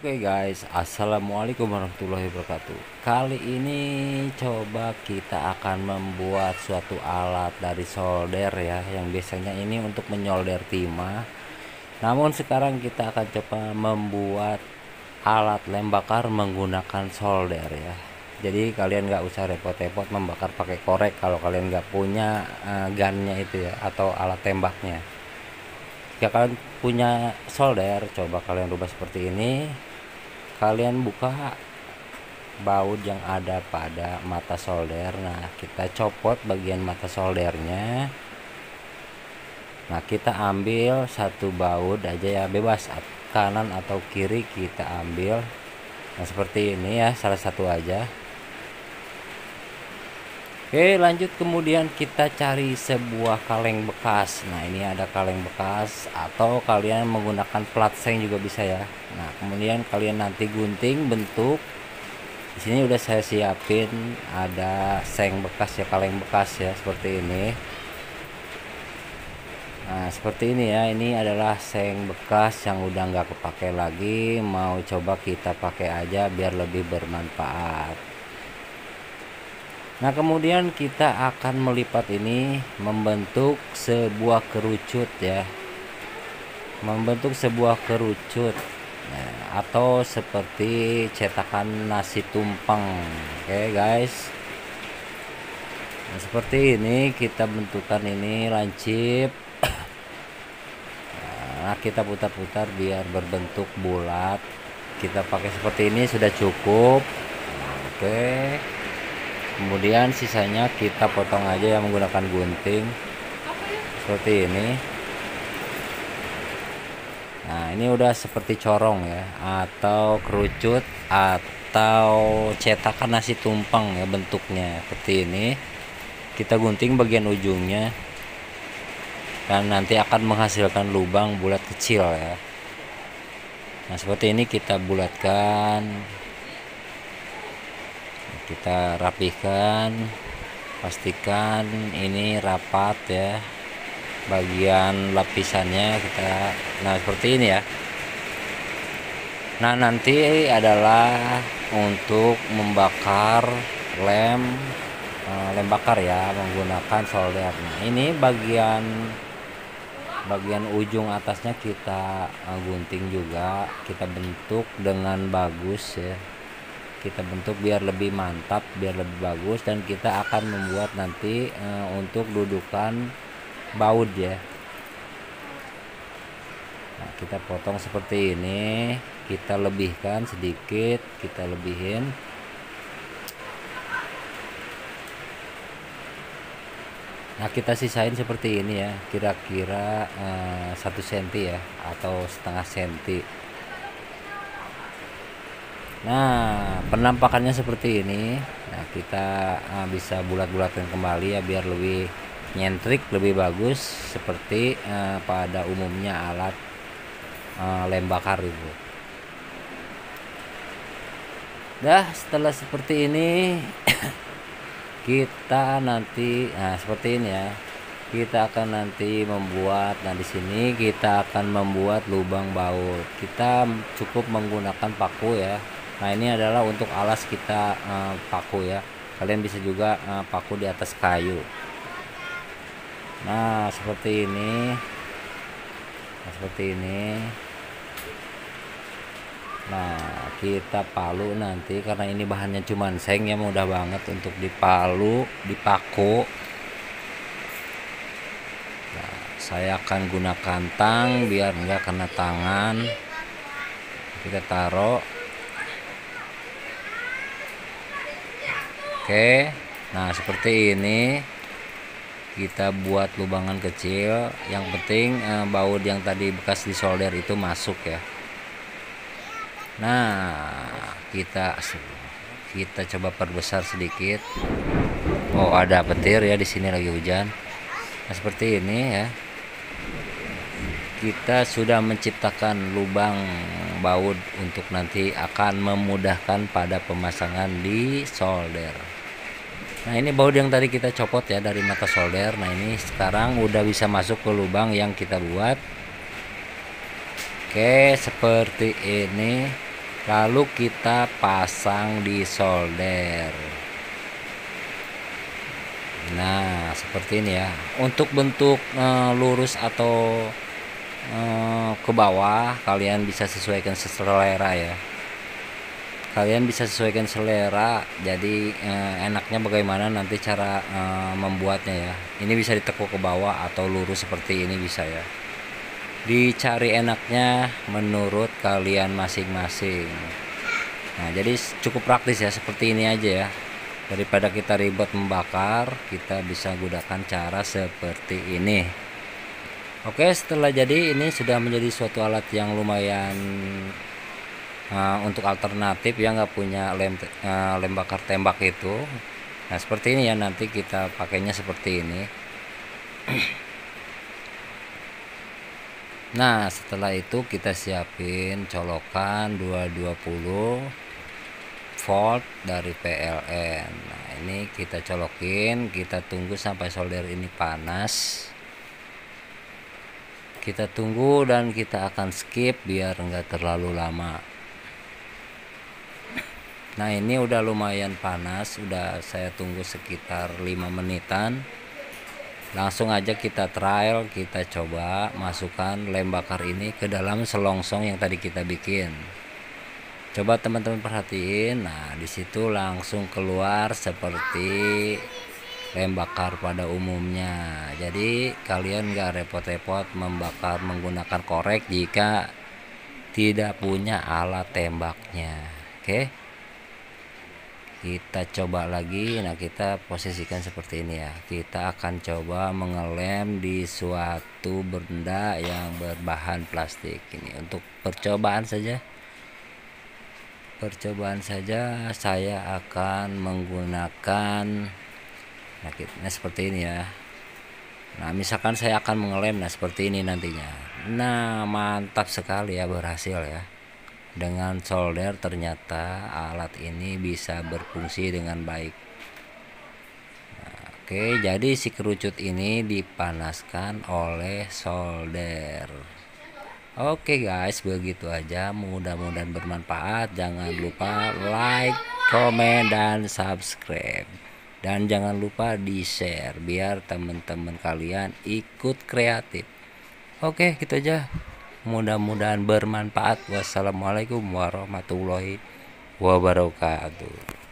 Oke guys, assalamualaikum warahmatullahi wabarakatuh. Kali ini coba kita akan membuat suatu alat dari solder ya, yang biasanya ini untuk menyolder timah. Namun sekarang kita akan coba membuat alat lem bakar menggunakan solder ya. Jadi kalian nggak usah repot-repot membakar pakai korek kalau kalian nggak punya gunnya itu ya, atau alat tembaknya. Jika kalian punya solder, coba kalian rubah seperti ini. Kalian buka baut yang ada pada mata solder. Nah, kita copot bagian mata soldernya. Nah, kita ambil satu baut aja ya, bebas kanan atau kiri kita ambil. Nah, seperti ini ya, salah satu aja. Oke, lanjut kemudian kita cari sebuah kaleng bekas. Nah, ini ada kaleng bekas atau kalian menggunakan plat seng juga bisa ya. Nah, kemudian kalian nanti gunting bentuk. Di sini udah saya siapin ada seng bekas ya, kaleng bekas ya, seperti ini. Nah, seperti ini ya. Ini adalah seng bekas yang udah nggak kepake lagi. Mau coba kita pakai aja biar lebih bermanfaat. Nah, kemudian kita akan melipat ini membentuk sebuah kerucut ya. Membentuk sebuah kerucut. Nah, atau seperti cetakan nasi tumpeng. Oke, guys. Nah, seperti ini kita bentukan ini lancip. Nah, kita putar-putar biar berbentuk bulat. Kita pakai seperti ini sudah cukup. Oke. Kemudian sisanya kita potong aja ya menggunakan gunting seperti ini. Nah, ini udah seperti corong ya, atau kerucut, atau cetakan nasi tumpeng ya bentuknya seperti ini. Kita gunting bagian ujungnya dan nanti akan menghasilkan lubang bulat kecil ya. Nah, seperti ini kita bulatkan. Kita rapihkan, pastikan ini rapat ya bagian lapisannya kita. Nah, seperti ini ya. Nah, nanti adalah untuk membakar lem bakar ya menggunakan solder. Nah, ini bagian ujung atasnya kita gunting juga, kita bentuk dengan bagus ya. Kita bentuk biar lebih mantap, biar lebih bagus, dan kita akan membuat nanti untuk dudukan baut ya. Nah, kita potong seperti ini, kita lebihkan sedikit, kita lebihin. Nah, kita sisain seperti ini ya, kira-kira 1 cm ya, atau setengah senti. Nah, penampakannya seperti ini. Nah, kita bisa bulat-bulatkan kembali ya biar lebih nyentrik, lebih bagus seperti pada umumnya alat lem bakar itu. Dah, setelah seperti ini kita nanti seperti ini ya. Kita akan nanti membuat, nah di sini kita akan membuat lubang baut. Kita cukup menggunakan paku ya. Nah, ini adalah untuk alas kita paku ya. Kalian bisa juga paku di atas kayu. Nah, seperti ini. Nah, seperti ini. Nah, kita palu nanti karena ini bahannya cuman seng ya, mudah banget untuk dipalu, dipaku. Nah, saya akan gunakan tang biar enggak kena tangan. Kita taruh. Oke, nah seperti ini kita buat lubangan kecil. Yang penting baut yang tadi bekas disolder itu masuk ya. Nah, kita coba perbesar sedikit. Oh, ada petir ya, di sini lagi hujan. Nah, seperti ini ya. Kita sudah menciptakan lubang baut untuk nanti akan memudahkan pada pemasangan di solder. Nah, ini baut yang tadi kita copot ya dari mata solder. Nah, ini sekarang udah bisa masuk ke lubang yang kita buat. Oke, seperti ini. lalu kita pasang di solder. Nah seperti ini ya. Untuk bentuk lurus atau ke bawah kalian bisa sesuaikan selera ya. Kalian bisa sesuaikan selera. Jadi enaknya bagaimana nanti cara membuatnya ya. Ini bisa ditekuk ke bawah atau lurus seperti ini bisa ya. Dicari enaknya menurut kalian masing-masing. Nah jadi cukup praktis ya, seperti ini aja ya. Daripada kita ribet membakar, kita bisa gunakan cara seperti ini. Oke, setelah jadi ini sudah menjadi suatu alat yang lumayan untuk alternatif ya, nggak punya lem bakar tembak itu. Nah seperti ini ya, nanti kita pakainya seperti ini. Nah setelah itu kita siapin colokan 220 volt dari PLN. Nah ini kita colokin, kita tunggu sampai solder ini panas. Kita tunggu dan kita akan skip biar enggak terlalu lama. Nah ini udah lumayan panas, udah saya tunggu sekitar 5 menitan. Langsung aja kita trial, kita coba masukkan lem bakar ini ke dalam selongsong yang tadi kita bikin. Coba teman-teman perhatiin. Nah disitu langsung keluar seperti lem bakar pada umumnya. Jadi kalian gak repot-repot membakar menggunakan korek jika tidak punya alat tembaknya. Oke, kita coba lagi. Nah kita posisikan seperti ini ya. Kita akan coba mengelem di suatu benda yang berbahan plastik. Ini untuk percobaan saja. Saya akan menggunakan nah seperti ini ya. Nah misalkan saya akan mengelem, nah seperti ini nantinya. Nah mantap sekali ya, berhasil ya. Dengan solder ternyata alat ini bisa berfungsi dengan baik. Nah, oke, jadi si kerucut ini dipanaskan oleh solder. Oke guys, begitu aja. Mudah-mudahan bermanfaat. Jangan lupa like, komen, dan subscribe. Dan jangan lupa di share biar teman-teman kalian ikut kreatif. Oke, gitu aja. Mudah-mudahan bermanfaat. Wassalamualaikum warahmatullahi wabarakatuh.